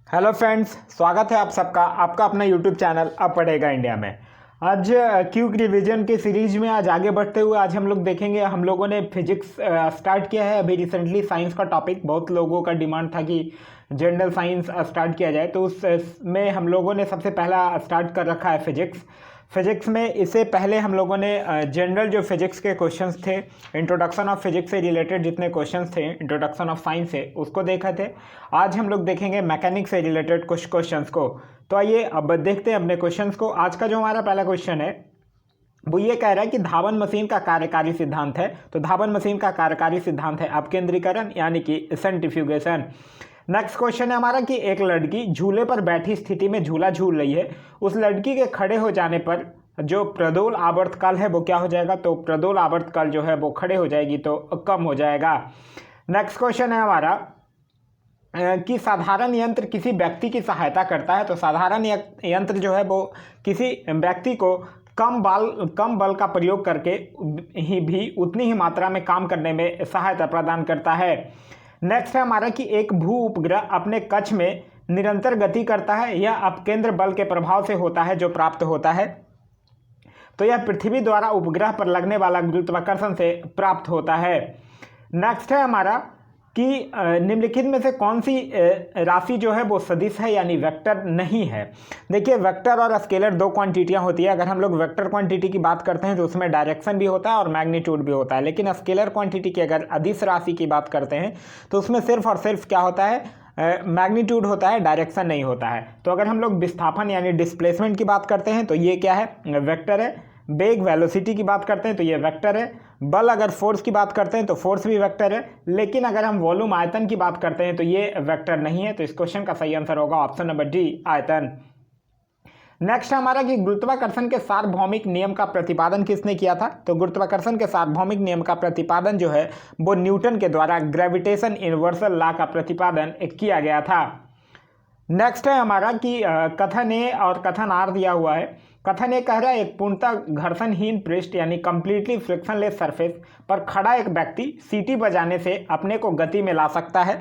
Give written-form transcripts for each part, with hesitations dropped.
Hello friends, स्वागत है आप सबका आपका अपना यूट्यूब चैनल अब पढ़ेगा इंडिया में। आज क्यूक रिवीजन की सीरीज में आज आगे बढ़ते हुए आज हम लोग देखेंगे। हम लोगों ने फिजिक्स स्टार्ट किया है अभी रिसेंटली। साइंस का टॉपिक बहुत लोगों का डिमांड था कि जनरल साइंस स्टार्ट किया जाए, तो उसमें हम लोगों ने सबसे पहला स्टार्ट कर रखा है फिजिक्स। फिजिक्स में इससे पहले हम लोगों ने जनरल जो फिजिक्स के क्वेश्चंस थे, इंट्रोडक्शन ऑफ फिजिक्स से रिलेटेड जितने क्वेश्चंस थे, इंट्रोडक्शन ऑफ साइंस से, उसको देखा थे। आज हम लोग देखेंगे मैकेनिक्स से रिलेटेड कुछ क्वेश्चंस को। तो आइए अब देखते हैं अपने क्वेश्चंस को। आज का जो हमारा पहला क्वेश्चन है वो ये कह रहा है कि धावन मशीन का कार्यकारी सिद्धांत है। तो धावन मशीन का कार्यकारी सिद्धांत है अपकेंद्रीकरण यानी कि सेंट्रीफ्यूगेशन। नेक्स्ट क्वेश्चन है हमारा कि एक लड़की झूले पर बैठी स्थिति में झूला झूल रही है। उस लड़की के खड़े हो जाने पर जो प्रदोल आवर्तकाल है वो क्या हो जाएगा? तो प्रदोल आवर्तकाल जो है वो खड़े हो जाएगी तो कम हो जाएगा। नेक्स्ट क्वेश्चन है हमारा कि साधारण यंत्र किसी व्यक्ति की सहायता करता है। तो साधारण यंत्र जो है वो किसी व्यक्ति को कम बल का प्रयोग करके ही भी उतनी ही मात्रा में काम करने में सहायता प्रदान करता है। नेक्स्ट है हमारा कि एक भू उपग्रह अपने कक्ष में निरंतर गति करता है। यह अपकेंद्र बल के प्रभाव से होता है जो प्राप्त होता है। तो यह पृथ्वी द्वारा उपग्रह पर लगने वाला गुरुत्वाकर्षण से प्राप्त होता है। नेक्स्ट है हमारा कि निम्नलिखित में से कौन सी राशि जो है वो सदिश है यानी वेक्टर नहीं है। देखिए, वेक्टर और स्केलर दो क्वांटिटियां होती है। अगर हम लोग वेक्टर क्वांटिटी की बात करते हैं तो उसमें डायरेक्शन भी होता है और मैग्नीट्यूड भी होता है, लेकिन स्केलर क्वांटिटी की अगर अदिश राशि की बात करते हैं तो उसमें सिर्फ और सिर्फ क्या होता है? मैग्नीट्यूड होता है, डायरेक्शन नहीं होता है। तो अगर हम लोग विस्थापन यानी डिस्प्लेसमेंट की बात करते हैं तो ये क्या है? वेक्टर है। वेग वेलोसिटी की बात करते हैं तो ये वेक्टर है। बल अगर फोर्स की बात करते हैं तो फोर्स भी वेक्टर है। लेकिन अगर हम वॉल्यूम आयतन की बात करते हैं तो ये वेक्टर नहीं है। तो इस क्वेश्चन का सही आंसर होगा ऑप्शन नंबर डी, आयतन। नेक्स्ट हमारा कि गुरुत्वाकर्षण के सार्वभौमिक नियम का प्रतिपादन किसने किया था? तो गुरुत्वाकर्षण के सार्वभौमिक नियम का प्रतिपादन जो है वो न्यूटन के द्वारा ग्रेविटेशन यूनिवर्सल लॉ का प्रतिपादन किया गया था। नेक्स्ट है हमारा कि कथन ए और कथन आर दिया हुआ है। कथन ए कह रहा है एक पूर्णतः घर्षणहीन पृष्ठ यानी कंप्लीटली फ्रिक्शनलेस सरफेस पर खड़ा एक व्यक्ति सीटी बजाने से अपने को गति में ला सकता है।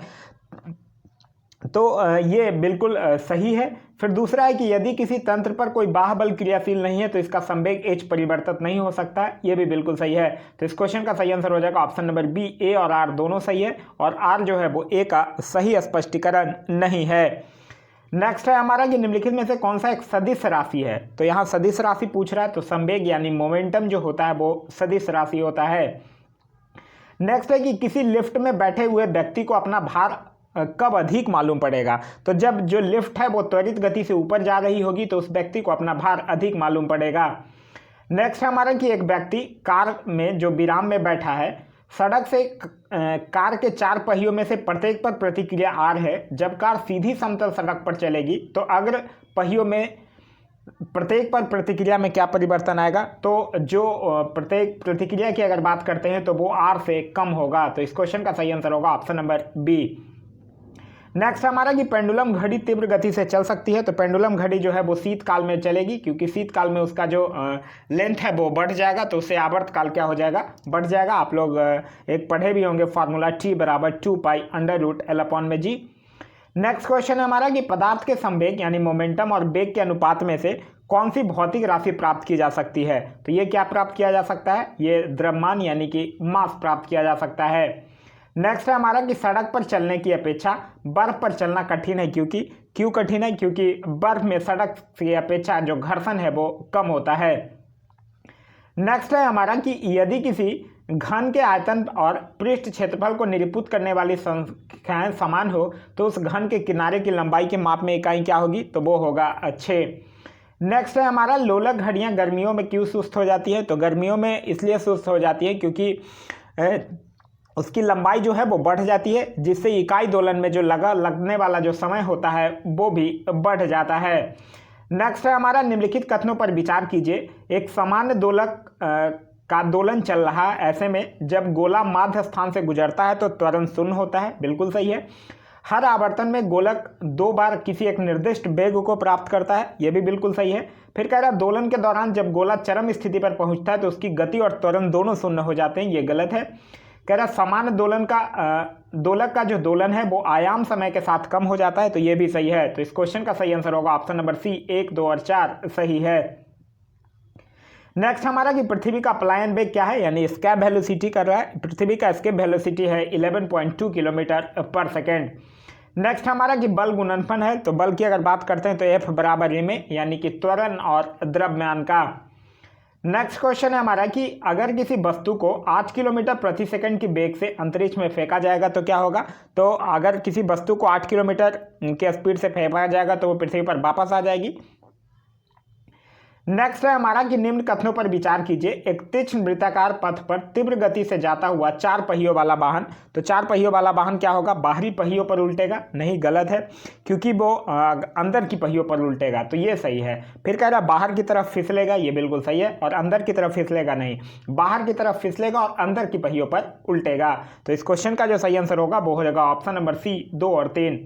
तो ये बिल्कुल सही है। फिर दूसरा है कि यदि किसी तंत्र पर कोई बाह्य बल क्रियाशील नहीं है तो इसका संवेग एच परिवर्तित नहीं हो सकता। ये भी बिल्कुल सही है। तो इस क्वेश्चन का सही आंसर हो जाएगा ऑप्शन नंबर बी, ए और आर दोनों सही है, और आर जो है वो ए का सही स्पष्टीकरण नहीं है। नेक्स्ट है हमारा कि निम्नलिखित में से कौन सा एक सदिश राशि है? तो यहाँ सदिश राशि पूछ रहा है, तो संवेग यानी मोमेंटम जो होता है वो सदिश राशि होता है। नेक्स्ट है कि किसी लिफ्ट में बैठे हुए व्यक्ति को अपना भार कब अधिक मालूम पड़ेगा? तो जब जो लिफ्ट है वो त्वरित गति से ऊपर जा रही होगी तो उस व्यक्ति को अपना भार अधिक मालूम पड़ेगा। नेक्स्ट है हमारा कि एक व्यक्ति कार में जो विराम में बैठा है, सड़क से कार के चार पहियों में से प्रत्येक पर प्रतिक्रिया आर है। जब कार सीधी समतल सड़क पर चलेगी तो अग्र पहियों में प्रत्येक पर प्रतिक्रिया में क्या परिवर्तन आएगा? तो जो प्रत्येक प्रतिक्रिया की अगर बात करते हैं तो वो आर से कम होगा। तो इस क्वेश्चन का सही आंसर होगा ऑप्शन नंबर बी। नेक्स्ट हमारा कि पेंडुलम घड़ी तीव्र गति से चल सकती है। तो पेंडुलम घड़ी जो है वो शीतकाल में चलेगी, क्योंकि शीतकाल में उसका जो लेंथ है वो बढ़ जाएगा, तो उससे आवर्तकाल क्या हो जाएगा? बढ़ जाएगा। आप लोग एक पढ़े भी होंगे फार्मूला T बराबर 2π√L/g। नेक्स्ट क्वेश्चन है हमारा कि पदार्थ के संवेग यानी मोमेंटम और वेग के अनुपात में से कौन सी भौतिक राशि प्राप्त की जा सकती है? तो ये क्या प्राप्त किया जा सकता है? ये द्रव्यमान यानी कि मास प्राप्त किया जा सकता है। नेक्स्ट है हमारा कि सड़क पर चलने की अपेक्षा बर्फ पर चलना कठिन है, क्यों कठिन है? क्योंकि बर्फ में सड़क की अपेक्षा जो घर्षण है वो कम होता है। नेक्स्ट है हमारा कि यदि किसी घन के आयतन और पृष्ठ क्षेत्रफल को निरूपित करने वाली संख्याएं समान हो तो उस घन के किनारे की लंबाई के माप में इकाई क्या होगी? तो वो होगा 6। नेक्स्ट है हमारा लोलक घड़ियां गर्मियों में क्यों सुस्त हो जाती है? तो गर्मियों में इसलिए सुस्त हो जाती है क्योंकि उसकी लंबाई जो है वो बढ़ जाती है, जिससे इकाई दोलन में जो लगने वाला जो समय होता है वो भी बढ़ जाता है। नेक्स्ट है हमारा निम्नलिखित कथनों पर विचार कीजिए। एक सामान्य दोलक का दोलन चल रहा है, ऐसे में जब गोला माध्य स्थान से गुजरता है तो त्वरण शून्य होता है। बिल्कुल सही है। हर आवर्तन में गोलक 2 बार किसी एक निर्दिष्ट वेग को प्राप्त करता है। यह भी बिल्कुल सही है। फिर कह रहा है दोलन के दौरान जब गोला चरम स्थिति पर पहुंचता है तो उसकी गति और त्वरण दोनों शून्य हो जाते हैं। ये गलत है। कह रहा समान दोलन का दोलक का जो दोलन है वो आयाम समय के साथ कम हो जाता है, तो ये भी सही है। तो इस क्वेश्चन का सही आंसर होगा ऑप्शन नंबर सी, 1, 2 और 4 सही है। नेक्स्ट हमारा कि पृथ्वी का पलायन वेग क्या है, यानी एस्केप वेलोसिटी कर रहा है। पृथ्वी का एस्केप वेलोसिटी है 11.2 किलोमीटर पर सेकेंड। नेक्स्ट हमारा कि बल गुणनफल है, तो बल की अगर बात करते हैं तो F बराबर m में, यानी कि त्वरण और द्रव्यमान का। नेक्स्ट क्वेश्चन है हमारा कि अगर किसी वस्तु को 8 किलोमीटर प्रति सेकंड की वेग से अंतरिक्ष में फेंका जाएगा तो क्या होगा। तो अगर किसी वस्तु को 8 किलोमीटर के स्पीड से फेंका जाएगा तो वो पृथ्वी पर वापस आ जाएगी। नेक्स्ट है हमारा कि निम्न कथनों पर विचार कीजिए। एक तीक्ष्ण वृत्ताकार पथ पर तीव्र गति से जाता हुआ 4 पहियों वाला वाहन, तो 4 पहियों वाला वाहन क्या होगा, बाहरी पहियों पर उल्टेगा, नहीं गलत है, क्योंकि वो अंदर की पहियों पर उल्टेगा, तो ये सही है। फिर कह रहा बाहर की तरफ फिसलेगा, ये बिल्कुल सही है, और अंदर की तरफ फिसलेगा नहीं, बाहर की तरफ फिसलेगा और अंदर की पहियों पर उल्टेगा। तो इस क्वेश्चन का जो सही आंसर होगा वो हो जाएगा ऑप्शन नंबर सी, 2 और 3।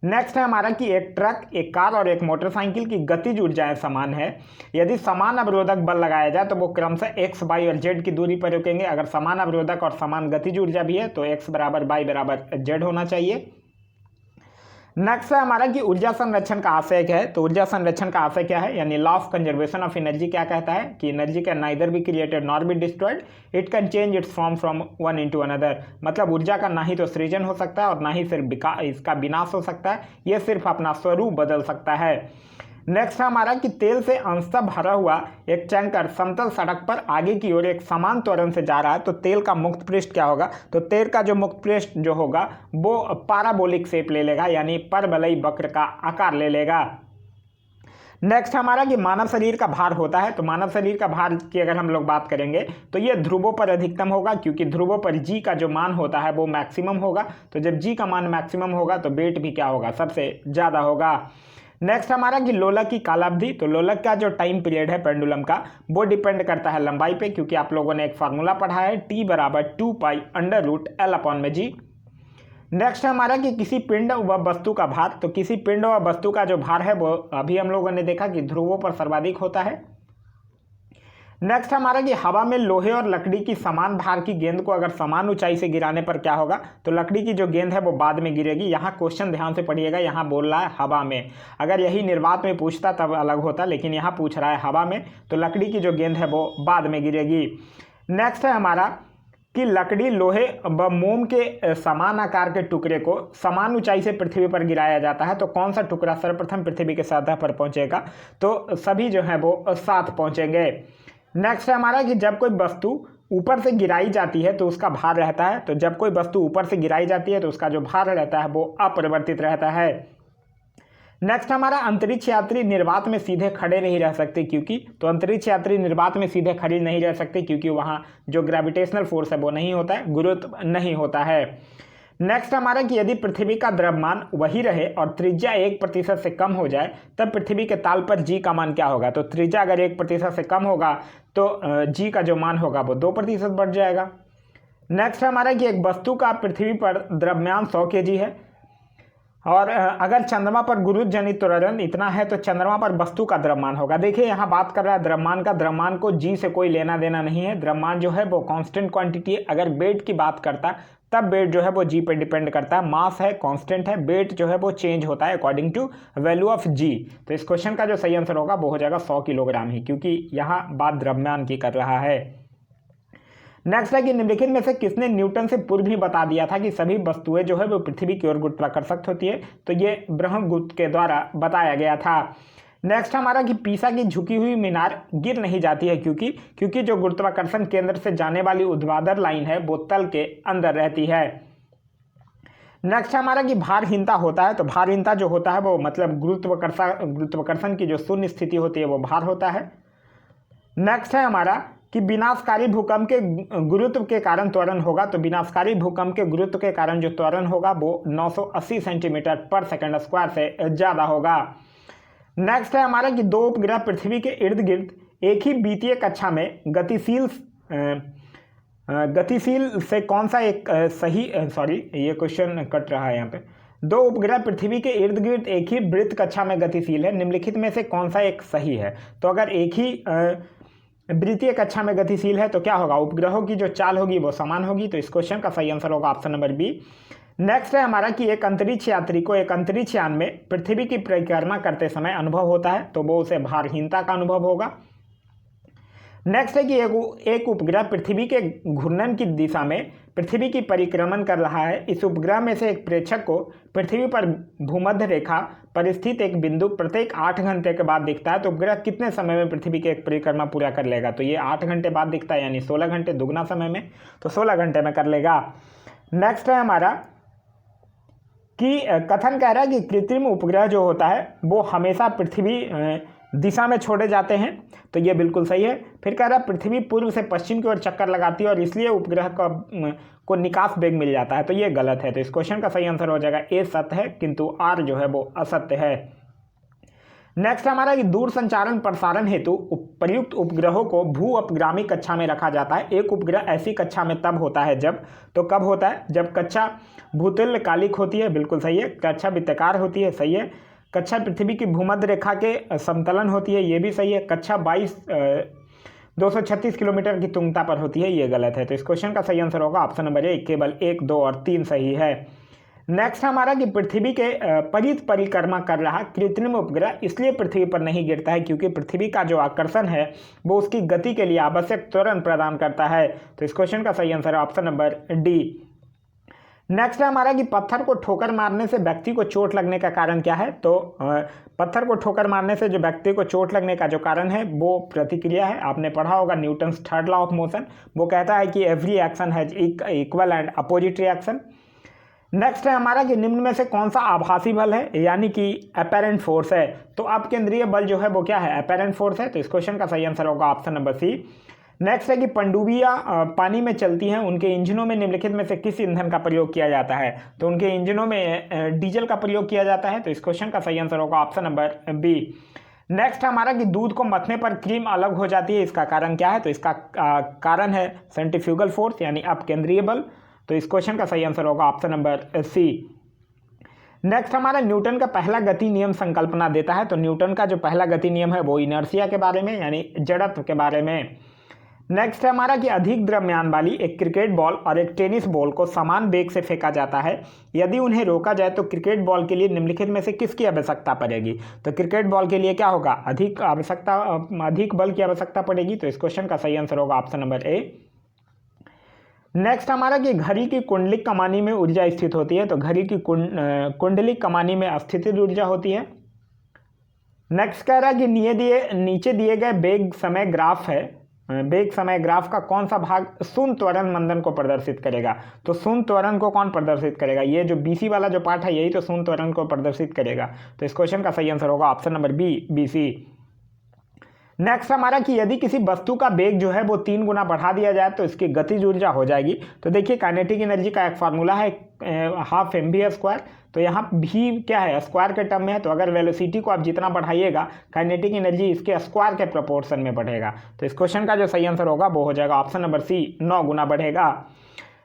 नेक्स्ट है हमारा कि एक ट्रक, एक कार और एक मोटरसाइकिल की गतिज ऊर्जाएं समान है। यदि समान अवरोधक बल लगाया जाए तो वो क्रमशः x, y और z की दूरी पर रुकेंगे। अगर समान अवरोधक और समान गतिज ऊर्जा भी है तो x बराबर y बराबर z होना चाहिए। नेक्स्ट है हमारा कि ऊर्जा संरक्षण का आशय क्या है, तो ऊर्जा संरक्षण का आशय क्या है, यानी law of conservation of energy क्या कहता है कि energy can neither be created nor be destroyed, it can change it's form from one into another. मतलब ऊर्जा का ना ही तो सृजन हो सकता है और ना ही सिर्फ इसका विनाश हो सकता है, ये सिर्फ अपना स्वरूप बदल सकता है। नेक्स्ट है हमारा कि तेल से अंशतः भरा हुआ एक टैंकर समतल सड़क पर आगे की ओर एक समान त्वरण से जा रहा है, तो तेल का मुक्त पृष्ठ क्या होगा, तो तेल का जो मुक्त पृष्ठ जो होगा वो पैराबोलिक शेप ले लेगा, यानी परवलयी वक्र का आकार ले लेगा। नेक्स्ट हमारा कि मानव शरीर का भार होता है, तो मानव शरीर का भार की अगर हम लोग बात करेंगे तो ये ध्रुवों पर अधिकतम होगा, क्योंकि ध्रुवों पर जी का जो मान होता है वो मैक्सिमम होगा। तो जब जी का मान मैक्सिमम होगा तो वेट भी क्या होगा, सबसे ज़्यादा होगा। नेक्स्ट हमारा कि लोलक की कालावधि, तो लोलक का जो टाइम पीरियड है पेंडुलम का वो डिपेंड करता है लंबाई पे, क्योंकि आप लोगों ने एक फार्मूला पढ़ा है T बराबर 2π√L/g। नेक्स्ट हमारा कि किसी पिंड व वस्तु का भार, तो किसी पिंड व वस्तु का जो भार है वो अभी हम लोगों ने देखा कि ध्रुवों पर सर्वाधिक होता है। नेक्स्ट हमारा कि हवा में लोहे और लकड़ी की समान भार की गेंद को अगर समान ऊंचाई से गिराने पर क्या होगा, तो लकड़ी की जो गेंद है वो बाद में गिरेगी। यहाँ क्वेश्चन ध्यान से पढ़िएगा, यहाँ बोल रहा है हवा में, अगर यही निर्वात में पूछता तब अलग होता, लेकिन यहाँ पूछ रहा है हवा में, तो लकड़ी की जो गेंद है वो बाद में गिरेगी। नेक्स्ट है हमारा कि लकड़ी, लोहे व मोम के समान आकार के टुकड़े को समान ऊंचाई से पृथ्वी पर गिराया जाता है, तो कौन सा टुकड़ा सर्वप्रथम पृथ्वी के सतह पर पहुंचेगा, तो सभी जो है वो साथ पहुंचेंगे। नेक्स्ट है हमारा कि जब कोई वस्तु ऊपर से गिराई जाती है तो उसका भार रहता है, तो जब कोई वस्तु ऊपर से गिराई जाती है तो उसका जो भार रहता है वो अपरिवर्तित रहता है। नेक्स्ट हमारा अंतरिक्ष यात्री निर्वात में सीधे खड़े नहीं रह सकते, क्योंकि, तो अंतरिक्ष यात्री निर्वात में सीधे खड़े नहीं रह सकते क्योंकि वहाँ जो ग्रेविटेशनल फोर्स है वो नहीं होता है, गुरुत्व नहीं होता है। नेक्स्ट हमारा कि यदि पृथ्वी का द्रव्यमान वही रहे और त्रिज्या 1% से कम हो जाए तब पृथ्वी के ताल पर जी का मान क्या होगा, तो त्रिज्या अगर 1% से कम होगा तो जी का जो मान होगा वो 2% बढ़ जाएगा। नेक्स्ट हमारा कि एक वस्तु का पृथ्वी पर द्रव्यमान 100 kg है और अगर चंद्रमा पर गुरुत्व जनित त्वरण इतना है तो चंद्रमा पर वस्तु का द्रव्यमान होगा। देखिए यहाँ बात कर रहा है द्रव्यमान का, द्रव्यमान को जी से कोई लेना देना नहीं है, द्रव्यमान जो है वो कांस्टेंट क्वांटिटी है। अगर वेट की बात करता तब वेट जो है वो जी पे डिपेंड करता है, मास है कांस्टेंट है, वेट जो है वो चेंज होता है अकॉर्डिंग टू वैल्यू ऑफ जी। तो इस क्वेश्चन का जो सही आंसर होगा वो हो जाएगा 100 किलोग्राम ही, क्योंकि यहाँ बात द्रव्यमान की कर रहा है। नेक्स्ट है कि निम्नलिखित में से किसने न्यूटन से पूर्व ही बता दिया था कि सभी वस्तुएं जो है वो पृथ्वी की ओर गुरुत्वाकर्षक होती है, तो ये ब्रह्मगुप्त के द्वारा बताया गया था। नेक्स्ट हमारा कि पीसा की झुकी हुई मीनार गिर नहीं जाती है, क्योंकि जो गुरुत्वाकर्षण केंद्र से जाने वाली ऊर्ध्वाधर लाइन है वो तल के अंदर रहती है। नेक्स्ट हमारा कि भारहीनता होता है, तो भारहीनता जो होता है वो मतलब गुरुत्वाकर्षण की जो शून्य स्थिति होती है वो भार होता है। नेक्स्ट है हमारा कि विनाशकारी भूकंप के गुरुत्व के कारण त्वरण होगा, तो विनाशकारी भूकंप के गुरुत्व के कारण जो त्वरण होगा वो 980 सेंटीमीटर पर सेकंड स्क्वायर से ज़्यादा होगा। नेक्स्ट है हमारा कि दो उपग्रह पृथ्वी के इर्द गिर्द एक ही वित्तीय कक्षा में गतिशील से कौन सा एक ये क्वेश्चन कट रहा है यहाँ पे। दो उपग्रह पृथ्वी के इर्द गिर्द एक ही वृत्त कक्षा में गतिशील है, निम्नलिखित में से कौन सा एक सही है, तो अगर एक ही वृत्तीय कक्षा में गतिशील है तो क्या होगा, उपग्रहों की जो चाल होगी वो समान होगी। तो इस क्वेश्चन का सही आंसर होगा ऑप्शन नंबर बी। नेक्स्ट है हमारा कि एक अंतरिक्ष यात्री को एक अंतरिक्ष यान में पृथ्वी की परिक्रमा करते समय अनुभव होता है तो वो उसे भारहीनता का अनुभव होगा। नेक्स्ट है कि एक उपग्रह पृथ्वी के घूर्णन की दिशा में पृथ्वी की परिक्रमण कर रहा है। इस उपग्रह में से एक प्रेक्षक को पृथ्वी पर भूमध्य रेखा पर स्थित एक बिंदु प्रत्येक 8 घंटे के बाद दिखता है तो उपग्रह कितने समय में पृथ्वी की एक परिक्रमा पूरा कर लेगा। तो ये 8 घंटे बाद दिखता है यानी 16 घंटे, दुगना समय में, तो 16 घंटे में कर लेगा। नेक्स्ट है हमारा कि कथन कह रहा है कि कृत्रिम उपग्रह जो होता है वो हमेशा पृथ्वी दिशा में छोड़े जाते हैं तो ये बिल्कुल सही है। फिर कह रहा है पृथ्वी पूर्व से पश्चिम की ओर चक्कर लगाती है और इसलिए उपग्रह को निकास वेग मिल जाता है तो ये गलत है। तो इस क्वेश्चन का सही आंसर हो जाएगा ए सत्य है किंतु आर जो है वो असत्य है। नेक्स्ट हमारा कि दूर संचारण प्रसारण हेतु प्रयुक्त उपग्रहों को भू अपगामी कक्षा में रखा जाता है। एक उपग्रह ऐसी कक्षा में तब होता है जब, तो कब होता है, जब कक्षा भूतल कालिक होती है, बिल्कुल सही है। कक्षा वृत्ताकार होती है, सही है। कक्षा पृथ्वी की भूमध्य रेखा के समतलन होती है, ये भी सही है। कक्षा 236 किलोमीटर की तुंगता पर होती है, ये गलत है। तो इस क्वेश्चन का सही आंसर होगा ऑप्शन नंबर ए, केवल 1, 2 और 3 सही है। नेक्स्ट हमारा कि पृथ्वी के परित परिक्रमा कर रहा कृत्रिम उपग्रह इसलिए पृथ्वी पर नहीं गिरता है क्योंकि पृथ्वी का जो आकर्षण है वो उसकी गति के लिए आवश्यक त्वरण प्रदान करता है। तो इस क्वेश्चन का सही आंसर है ऑप्शन नंबर डी। नेक्स्ट है हमारा कि पत्थर को ठोकर मारने से व्यक्ति को चोट लगने का कारण क्या है। तो पत्थर को ठोकर मारने से जो व्यक्ति को चोट लगने का जो कारण है वो प्रतिक्रिया है। आपने पढ़ा होगा Newton's third law of motion, वो कहता है कि every action has equal and opposite reaction. Next है हमारा कि निम्न में से कौन सा आभासी बल है यानी कि अपेरेंट फोर्स है। तो अपकेंद्रीय बल जो है वो क्या है, अपेरेंट फोर्स है। तो इस क्वेश्चन का सही आंसर होगा ऑप्शन नंबर सी। नेक्स्ट है कि पनडुब्बियां पानी में चलती हैं, उनके इंजनों में निम्नलिखित में से किस ईंधन का प्रयोग किया जाता है। तो उनके इंजनों में डीजल का प्रयोग किया जाता है। तो इस क्वेश्चन का सही आंसर होगा ऑप्शन नंबर बी। नेक्स्ट हमारा कि दूध को मथने पर क्रीम अलग हो जाती है, इसका कारण क्या है। तो इसका कारण है सेंट्रीफ्यूगल फोर्स यानी अपकेंद्रीय बल। तो इस क्वेश्चन का सही आंसर होगा ऑप्शन नंबर सी। नेक्स्ट हमारा न्यूटन का पहला गति नियम संकल्पना देता है। तो न्यूटन का जो पहला गति नियम है वो इनर्शिया के बारे में यानी जड़त्व के बारे में। नेक्स्ट है हमारा कि अधिक द्रव्यमान वाली एक क्रिकेट बॉल और एक टेनिस बॉल को समान वेग से फेंका जाता है। यदि उन्हें रोका जाए तो क्रिकेट बॉल के लिए निम्नलिखित में से किसकी आवश्यकता पड़ेगी। तो क्रिकेट बॉल के लिए क्या होगा, अधिक बल की आवश्यकता पड़ेगी। तो इस क्वेश्चन का सही आंसर होगा ऑप्शन नंबर ए। नेक्स्ट हमारा कि घड़ी की कुंडलिक कमानी में ऊर्जा स्थित होती है। तो घड़ी की कुंडलिक कमानी में स्थितिज ऊर्जा होती है। नेक्स्ट कह रहा है कि नीचे दिए गए वेग समय ग्राफ है, वेग समय ग्राफ का कौन सा भाग शून्य त्वरण मंदन को प्रदर्शित करेगा। तो शून्य त्वरण को कौन प्रदर्शित करेगा, ये जो बीसी वाला जो पार्ट है यही तो शून्य त्वरण को प्रदर्शित करेगा। तो इस क्वेश्चन का सही आंसर होगा option number B, BC. Next हमारा कि यदि किसी वस्तु का वेग जो है वो 3 गुना बढ़ा दिया जाए तो इसकी गतिज ऊर्जा हो जाएगी। तो देखिए काइनेटिक एनर्जी का एक फार्मूला है हाफ mv²। तो यहाँ भी क्या है, स्क्वायर के टर्म में है। तो अगर वेलोसिटी को आप जितना बढ़ाइएगा काइनेटिक एनर्जी इसके स्क्वायर के प्रोपोर्शन में बढ़ेगा। तो इस क्वेश्चन का जो सही आंसर होगा वो हो जाएगा ऑप्शन नंबर सी, 9 गुना बढ़ेगा।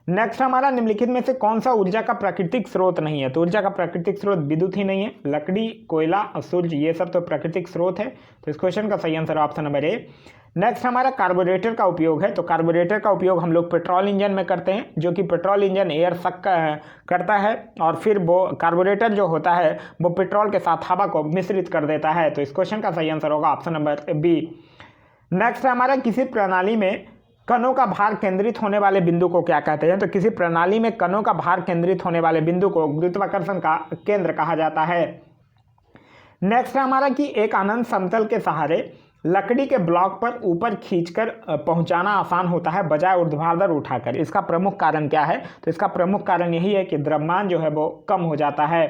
नेक्स्ट हमारा निम्नलिखित में से कौन सा ऊर्जा का प्राकृतिक स्रोत नहीं है। तो ऊर्जा का प्राकृतिक स्रोत विद्युत ही नहीं है, लकड़ी, कोयला और सूर्य ये सब तो प्राकृतिक स्रोत है। तो इस क्वेश्चन का सही answer option number A. Next हमारा कार्बोरेटर का उपयोग है। तो कार्बोरेटर का उपयोग हम लोग पेट्रोल इंजन में करते हैं, जो कि पेट्रोल इंजन एयर सक करता है और फिर वो कार्बोरेटर जो होता है वो पेट्रोल के साथ हवा को मिश्रित कर देता है। तो इस क्वेश्चन का सही आंसर होगा ऑप्शन नंबर बी। नेक्स्ट हमारा किसी प्रणाली में कणों का भार केंद्रित होने वाले बिंदु को क्या कहते हैं। तो किसी प्रणाली में कणों का भार केंद्रित होने वाले बिंदु को गुरुत्वाकर्षण का केंद्र कहा जाता है। नेक्स्ट हमारा कि एक अनंत समतल के सहारे लकड़ी के ब्लॉक पर ऊपर खींचकर पहुंचाना आसान होता है बजाय ऊर्ध्वाधर उठाकर। इसका प्रमुख कारण क्या है। तो इसका प्रमुख कारण यही है कि द्रव्यमान जो है वो कम हो जाता है।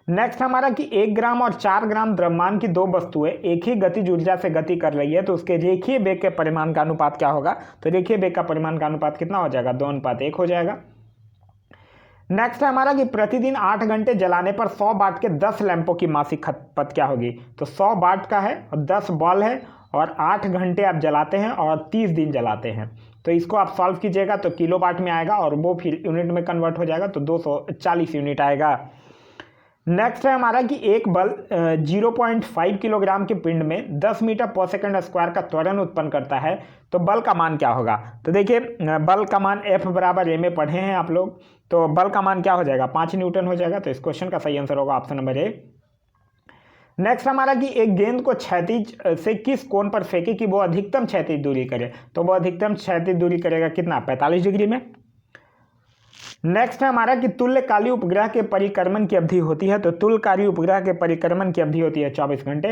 नेक्स्ट हमारा कि 1 ग्राम और 4 ग्राम द्रव्यमान की 2 वस्तुएं एक ही गतिज ऊर्जा से गति कर रही है तो उसके रेखीय वेग के परिमाण का अनुपात क्या होगा। तो रेखीय वेग का परिमाण का अनुपात कितना हो जाएगा, 2:1 हो जाएगा। नेक्स्ट है हमारा कि प्रतिदिन 8 घंटे जलाने पर 100 वाट के 10 लैंपों की मासिक खपत क्या होगी। तो 100 वाट का है और 10 बॉल है और 8 घंटे आप जलाते हैं और 30 दिन जलाते हैं। तो इसको आप सॉल्व कीजिएगा तो किलो वाट में आएगा और वो फिर यूनिट में कन्वर्ट हो जाएगा तो 240 यूनिट आएगा। नेक्स्ट है हमारा कि एक बल 0.5 किलोग्राम के पिंड में 10 मीटर पर सेकंड स्क्वायर का त्वरण उत्पन्न करता है, तो बल का मान क्या होगा। तो देखिए बल का मान F बराबर ए में पढ़े हैं आप लोग, तो बल का मान क्या हो जाएगा, 5 न्यूटन हो जाएगा। तो इस क्वेश्चन का सही आंसर होगा ऑप्शन नंबर ए। नेक्स्ट हमारा कि एक गेंद को क्षैतिज से किस कोण पर फेंके कि वो अधिकतम क्षैतिज दूरी करे, तो वो अधिकतम क्षैतिज दूरी करेगा कितना, 45 डिग्री में। नेक्स्ट है हमारा कि तुल्यकाली उपग्रह के परिक्रमण की अवधि होती है, तो तुल्यकाली उपग्रह के परिक्रमण की अवधि होती है 24 घंटे।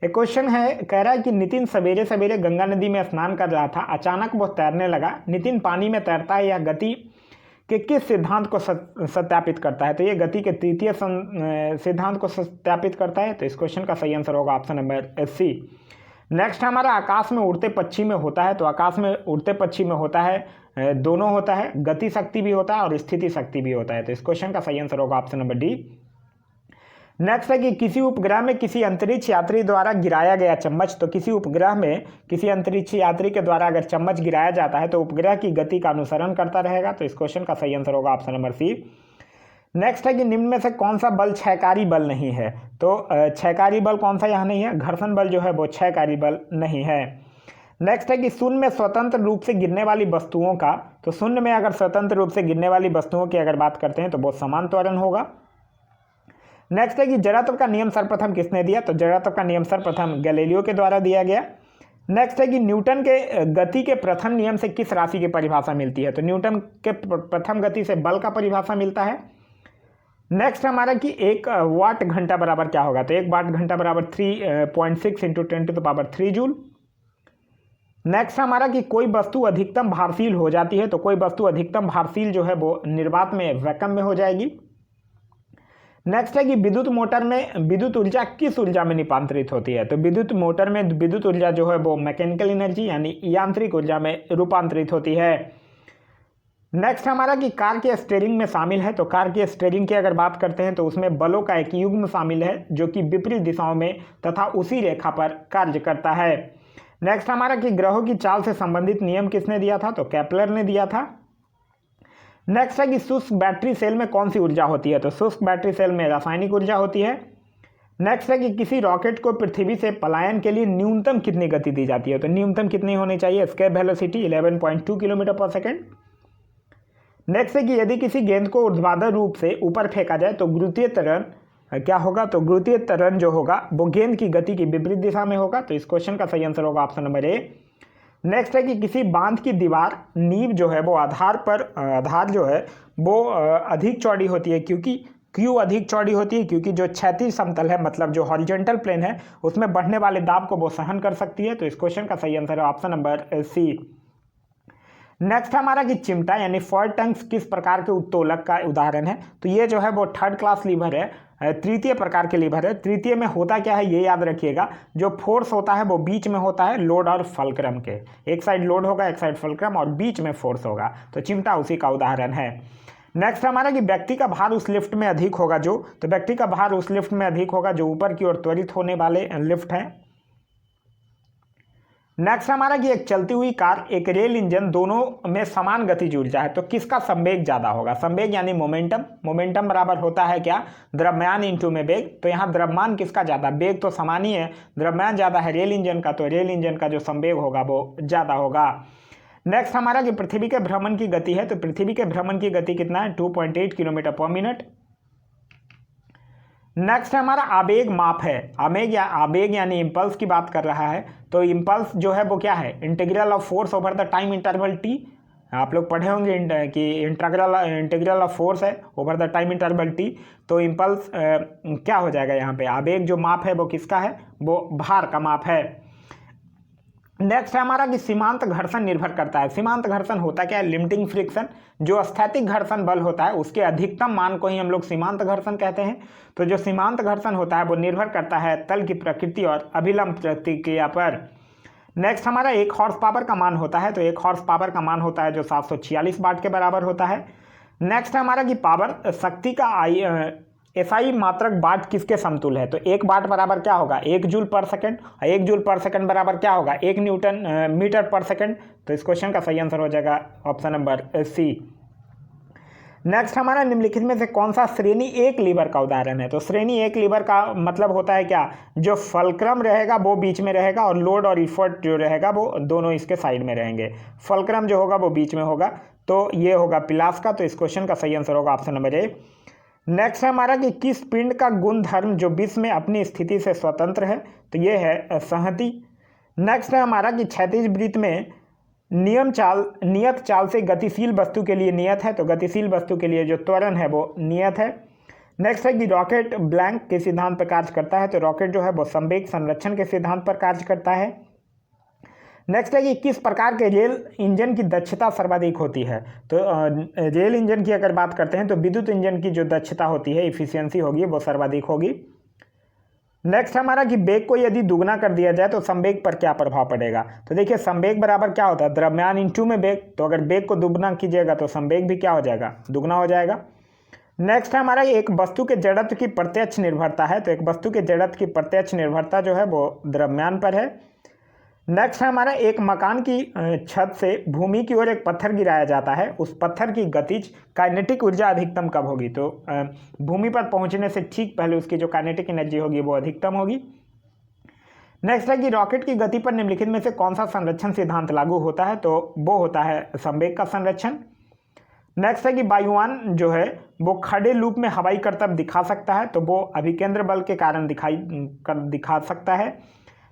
एक क्वेश्चन है, कह रहा है कि नितिन सवेरे सवेरे गंगा नदी में स्नान कर रहा था, अचानक वो तैरने लगा। नितिन पानी में तैरता है, यह गति के किस सिद्धांत को सत्यापित करता है, तो ये गति के तृतीय सिद्धांत को सत्यापित करता है। तो इस क्वेश्चन का सही आंसर होगा ऑप्शन नंबर सी। नेक्स्ट हमारा आकाश में उड़ते पक्षी में होता है, तो आकाश में उड़ते पक्षी में होता है दोनों होता है, गति शक्ति भी होता है और स्थिति शक्ति भी होता है। तो इस क्वेश्चन का सही आंसर होगा ऑप्शन नंबर डी। नेक्स्ट है कि किसी उपग्रह में किसी अंतरिक्ष यात्री द्वारा गिराया गया चम्मच, तो किसी उपग्रह में किसी अंतरिक्ष यात्री के द्वारा अगर चम्मच गिराया जाता है तो उपग्रह की गति का अनुसरण करता रहेगा। तो इस क्वेश्चन का सही आंसर होगा ऑप्शन नंबर सी। नेक्स्ट है कि निम्न में से कौन सा बल क्षयकारी बल नहीं है, तो क्षयकारी बल कौन सा यहाँ नहीं है, घर्षण बल जो है वो क्षयकारी बल नहीं है। नेक्स्ट है कि शून्य में स्वतंत्र रूप से गिरने वाली वस्तुओं का, तो शून्य में अगर स्वतंत्र रूप से गिरने वाली वस्तुओं की अगर बात करते हैं तो वो समान त्वरण होगा। नेक्स्ट है कि जड़त्व का नियम सर्वप्रथम किसने दिया, तो जड़त्व का नियम सर्वप्रथम गैलीलियो के द्वारा दिया गया। नेक्स्ट है कि न्यूटन के गति के प्रथम नियम से किस राशि की परिभाषा मिलती है, तो न्यूटन के प्रथम गति से बल का परिभाषा मिलता है। नेक्स्ट हमारा कि एक वाट घंटा बराबर क्या होगा, तो एक वाट घंटा बराबर 3.6 × 10⁻³ जूल। नेक्स्ट हमारा कि कोई वस्तु अधिकतम भारशील हो जाती है, तो कोई वस्तु अधिकतम भारशील जो है वो निर्वात में वैक्यूम में हो जाएगी। नेक्स्ट है कि विद्युत मोटर में विद्युत ऊर्जा किस ऊर्जा में रूपांतरित होती है, तो विद्युत मोटर में विद्युत ऊर्जा जो है वो मैकेनिकल एनर्जी यानी यांत्रिक ऊर्जा में रूपांतरित होती है। नेक्स्ट हमारा कि कार के स्टीयरिंग में शामिल है, तो कार के स्टीयरिंग की अगर बात करते हैं तो उसमें बलों का एक युग्म शामिल है जो कि विपरीत दिशाओं में तथा उसी रेखा पर कार्य करता है। नेक्स्ट हमारा कि ग्रहों की चाल से संबंधित नियम किसने दिया था, तो केपलर ने दिया था। नेक्स्ट है कि शुष्क बैटरी सेल में कौन सी ऊर्जा होती है, तो शुष्क बैटरी सेल में रासायनिक ऊर्जा होती है। नेक्स्ट है कि किसी रॉकेट को पृथ्वी से पलायन के लिए न्यूनतम कितनी गति दी जाती है, तो न्यूनतम कितनी होनी चाहिए, एस्केप वेलोसिटी 11.2 किलोमीटर पर सेकेंड। नेक्स्ट है कि यदि किसी गेंद को ऊर्ध्वाधर रूप से ऊपर फेंका जाए तो गुरुत्वीय त्वरण क्या होगा, तो गुरुत्वीय त्वरण जो होगा वो गेंद की गति की विपरीत दिशा में होगा। तो इस क्वेश्चन का सही आंसर होगा ऑप्शन नंबर ए। नेक्स्ट है कि किसी बांध की दीवार नींव जो है वो आधार जो है वो अधिक चौड़ी होती है, क्यों अधिक चौड़ी होती है, क्योंकि जो क्षैतिज समतल है मतलब जो हॉरिजॉन्टल प्लेन है उसमें बढ़ने वाले दाब को वो सहन कर सकती है। तो इस क्वेश्चन का सही आंसर है ऑप्शन नंबर सी। नेक्स्ट हमारा कि चिमटा यानी फॉयल टंग्स किस प्रकार के उत्तोलक का उदाहरण है, तो ये जो है वो थर्ड क्लास लीवर है, तृतीय प्रकार के लीवर है। तृतीय में होता क्या है ये याद रखिएगा, जो फोर्स होता है वो बीच में होता है लोड और फलक्रम के, एक साइड लोड होगा एक साइड फलक्रम और बीच में फोर्स होगा, तो चिमटा उसी का उदाहरण है। नेक्स्ट हमारा कि व्यक्ति का भार उस लिफ्ट में अधिक होगा तो व्यक्ति का भार उस लिफ्ट में अधिक होगा जो ऊपर की ओर त्वरित होने वाले लिफ्ट है। नेक्स्ट हमारा कि एक चलती हुई कार एक रेल इंजन दोनों में समान गतिज ऊर्जा है, तो किसका संवेग ज्यादा होगा, संवेग यानी मोमेंटम बराबर होता है क्या, द्रव्यमान इंटू में वेग, तो यहाँ द्रव्यमान किसका ज्यादा, वेग तो समान ही है, द्रव्यमान ज्यादा है रेल इंजन का, तो रेल इंजन का जो संवेग होगा वो ज्यादा होगा। नेक्स्ट हमारा कि पृथ्वी के भ्रमण की गति है, तो पृथ्वी के भ्रमण की गति कितना है, 2.8 किलोमीटर पर मिनट। नेक्स्ट हमारा आवेग माप है, आवेग यानी इम्पल्स की बात कर रहा है, तो इम्पल्स जो है वो क्या है, integral of force over the time interval T. आप लोग पढ़े होंगे कि इंटीग्रल ऑफ फोर्स है over the time interval T, तो इम्पल्स क्या हो जाएगा यहाँ पे, आवेग जो माप है वो किसका है, वो भार का माप है। नेक्स्ट है हमारा कि सीमांत घर्षण निर्भर करता है, सीमांत घर्षण होता क्या है, लिमिटिंग फ्रिक्शन, जो स्थैतिक घर्षण बल होता है उसके अधिकतम मान को ही हम लोग सीमांत घर्षण कहते हैं। तो जो सीमांत घर्षण होता है वो निर्भर करता है तल की प्रकृति और अभिलंब प्रतिक्रिया पर। नेक्स्ट हमारा 1 हॉर्स पावर का मान होता है, तो 1 हॉर्स पावर का मान होता है जो 746 वाट के बराबर होता है। नेक्स्ट हमारा कि पावर शक्ति का एसआई मात्रक वाट किसके समतुल है, तो 1 वाट बराबर क्या होगा, 1 जूल पर सेकंड, और 1 जूल पर सेकंड बराबर क्या होगा, 1 न्यूटन मीटर पर सेकंड। तो इस क्वेश्चन का सही आंसर हो जाएगा ऑप्शन नंबर सी। नेक्स्ट हमारा निम्नलिखित में से कौन सा श्रेणी एक लीवर का उदाहरण है? तो श्रेणी एक लीवर का मतलब होता है क्या, जो फलक्रम रहेगा वो बीच में रहेगा और लोड और इफर्ट जो रहेगा वो दोनों इसके साइड में रहेंगे। फलक्रम जो होगा वो बीच में होगा, तो ये होगा पिलास का। तो इस क्वेश्चन का सही आंसर होगा ऑप्शन नंबर ए। नेक्स्ट है हमारा कि किस पिंड का गुणधर्म जो विश्व में अपनी स्थिति से स्वतंत्र है? तो ये है संहति। नेक्स्ट है हमारा कि क्षैतिज वृत्त में नियत चाल से गतिशील वस्तु के लिए नियत है, तो गतिशील वस्तु के लिए जो त्वरण है वो नियत है। नेक्स्ट है कि रॉकेट ब्लैंक के सिद्धांत पर कार्य करता है, तो रॉकेट जो है वो संवेग संरक्षण के सिद्धांत पर कार्य करता है। नेक्स्ट है कि किस प्रकार के रेल इंजन की दक्षता सर्वाधिक होती है? तो रेल इंजन की अगर बात करते हैं तो विद्युत इंजन की जो दक्षता होती है, इफिशियंसी होगी, वो सर्वाधिक होगी। नेक्स्ट हमारा कि वेग को यदि दुगना कर दिया जाए तो संवेग पर क्या प्रभाव पड़ेगा? तो देखिए संवेग बराबर क्या होता है, द्रव्यमान इंटू में वेग, तो अगर वेग को दुगना कीजिएगा तो संवेग भी क्या हो जाएगा, दुगना हो जाएगा। नेक्स्ट हमारा एक वस्तु के जड़त्व की प्रत्यक्ष निर्भरता है, तो एक वस्तु के जड़त्व की प्रत्यक्ष निर्भरता जो है वो द्रव्यमान पर है। नेक्स्ट है हमारा एक मकान की छत से भूमि की ओर एक पत्थर गिराया जाता है, उस पत्थर की गतिज काइनेटिक ऊर्जा अधिकतम कब होगी? तो भूमि पर पहुंचने से ठीक पहले उसकी जो काइनेटिक एनर्जी होगी वो अधिकतम होगी। नेक्स्ट है कि रॉकेट की गति पर निम्नलिखित में से कौन सा संरक्षण सिद्धांत लागू होता है? तो वो होता है संवेग का संरक्षण। नेक्स्ट है कि वायुयान जो है वो खड़े लूप में हवाई करतब दिखा सकता है, तो वो अभिकेंद्र बल के कारण दिखा सकता है।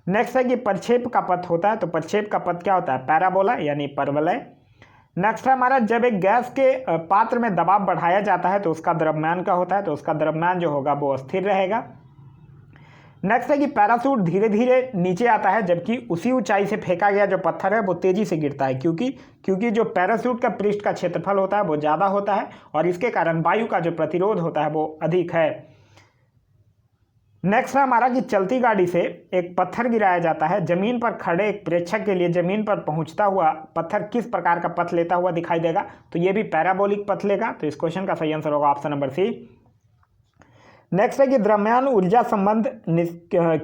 नेक्स्ट है कि प्रक्षेप का पथ होता है, तो प्रक्षेप का पथ क्या होता है, पैराबोला यानी परवलय। नेक्स्ट है हमारा जब एक गैस के पात्र में दबाव बढ़ाया जाता है तो उसका द्रव्यमान क्या होता है? तो उसका द्रव्यमान जो होगा वो स्थिर रहेगा। नेक्स्ट है कि पैराशूट धीरे धीरे नीचे आता है जबकि उसी ऊंचाई से फेंका गया जो पत्थर है वो तेजी से गिरता है, क्योंकि जो पैराशूट का पृष्ठ का क्षेत्रफल होता है वो ज़्यादा होता है और इसके कारण वायु का जो प्रतिरोध होता है वो अधिक है। नेक्स्ट है हमारा कि चलती गाड़ी से एक पत्थर गिराया जाता है, जमीन पर खड़े एक प्रेक्षक के लिए जमीन पर पहुंचता हुआ पत्थर किस प्रकार का पथ लेता हुआ दिखाई देगा? तो ये भी पैराबोलिक पथ लेगा। तो इस क्वेश्चन का सही आंसर होगा ऑप्शन नंबर सी। नेक्स्ट है कि द्रव्यमान ऊर्जा संबंध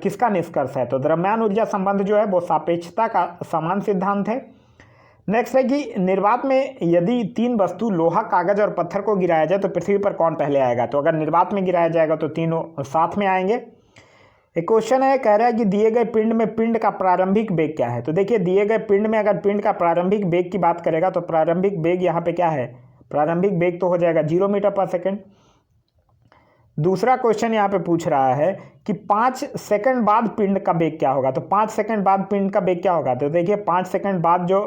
किसका निष्कर्ष है? तो द्रव्यमान ऊर्जा संबंध जो है वो सापेक्षता का समान सिद्धांत है। नेक्स्ट है कि निर्वात में यदि तीन वस्तु लोहा, कागज और पत्थर को गिराया जाए तो पृथ्वी पर कौन पहले आएगा? तो अगर निर्वात में गिराया जाएगा तो तीनों साथ में आएंगे। एक क्वेश्चन है, कह रहा है कि दिए गए पिंड में पिंड का प्रारंभिक वेग क्या है? तो देखिए दिए गए पिंड में अगर पिंड का प्रारंभिक वेग की बात करेगा तो प्रारंभिक वेग यहाँ पे क्या है, प्रारंभिक वेग तो हो जाएगा 0 मीटर पर सेकेंड। दूसरा क्वेश्चन यहाँ पे पूछ रहा है कि 5 सेकंड बाद पिंड का वेग क्या होगा? तो 5 सेकंड बाद पिंड का वेग क्या होगा? तो देखिए 5 सेकंड बाद जो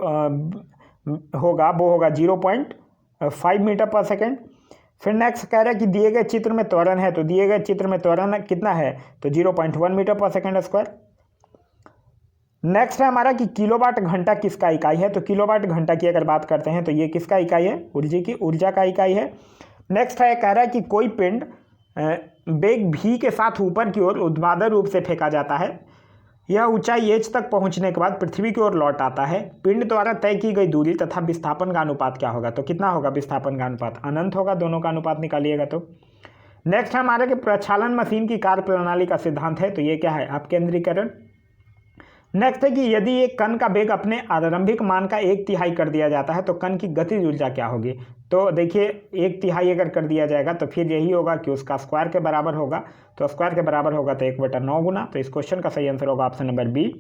होगा वो होगा 0.5 मीटर पर सेकंड। फिर नेक्स्ट कह रहा है कि दिए गए चित्र में त्वरण है, तो दिए गए चित्र में त्वरण कितना है? तो 0.1 मीटर पर सेकंड स्क्वायर। नेक्स्ट है हमारा कि किलोवाट घंटा किसका इकाई है? तो किलोवाट घंटा की अगर बात करते हैं तो ये किसका इकाई है? ऊर्जा का इकाई है। नेक्स्ट है कह रहा है कि कोई पिंड वेग v के साथ ऊपर की ओर ऊर्ध्वाधर रूप से फेंका जाता है, यह ऊंचाई h तक पहुंचने के बाद पृथ्वी की ओर लौट आता है। पिंड द्वारा तय की गई दूरी तथा विस्थापन का अनुपात क्या होगा? तो कितना होगा विस्थापन का अनुपात? अनंत होगा, दोनों का अनुपात निकालिएगा तो। नेक्स्ट हमारे के प्रक्षालन मशीन की कार्य प्रणाली का सिद्धांत है, तो ये क्या है? अपकेंद्रीकरण। नेक्स्ट है कि यदि एक कण का वेग अपने आरंभिक मान का 1/3 कर दिया जाता है तो कण की गतिज ऊर्जा क्या होगी? तो देखिए 1/3 अगर कर दिया जाएगा तो फिर यही होगा कि उसका स्क्वायर के बराबर होगा, तो स्क्वायर के बराबर होगा तो 1/9 गुना। तो इस क्वेश्चन का सही आंसर होगा ऑप्शन नंबर बी।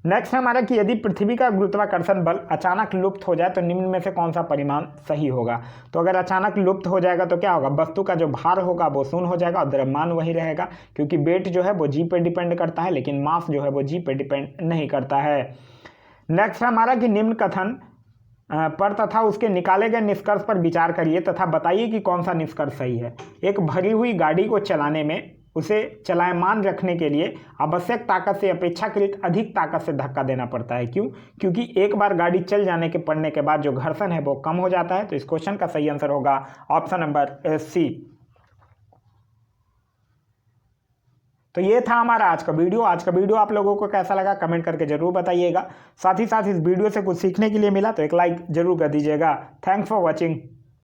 नेक्स्ट हमारा कि यदि पृथ्वी का गुरुत्वाकर्षण बल अचानक लुप्त हो जाए तो निम्न में से कौन सा परिमाण सही होगा? तो अगर अचानक लुप्त हो जाएगा तो क्या होगा? वस्तु का जो भार होगा वो शून्य हो जाएगा और द्रव्यमान वही रहेगा, क्योंकि वेट जो है वो जी पे डिपेंड करता है लेकिन मास जो है वो जी पे डिपेंड नहीं करता है। नेक्स्ट हमारा कि निम्न कथन पर तथा उसके निकाले गए निष्कर्ष पर विचार करिए तथा बताइए कि कौन सा निष्कर्ष सही है। एक भरी हुई गाड़ी को चलाने में उसे चलायमान रखने के लिए आवश्यक ताकत से अपेक्षाकृत अधिक ताकत से धक्का देना पड़ता है। क्यों? क्योंकि एक बार गाड़ी चल जाने के पड़ने के बाद जो घर्षण है वो कम हो जाता है। तो इस क्वेश्चन का सही आंसर होगा ऑप्शन नंबर सी। तो ये था हमारा आज का वीडियो आप लोगों को कैसा लगा कमेंट करके जरूर बताइएगा। साथ ही साथ इस वीडियो से कुछ सीखने के लिए मिला तो एक लाइक जरूर कर दीजिएगा। Thanks for watching.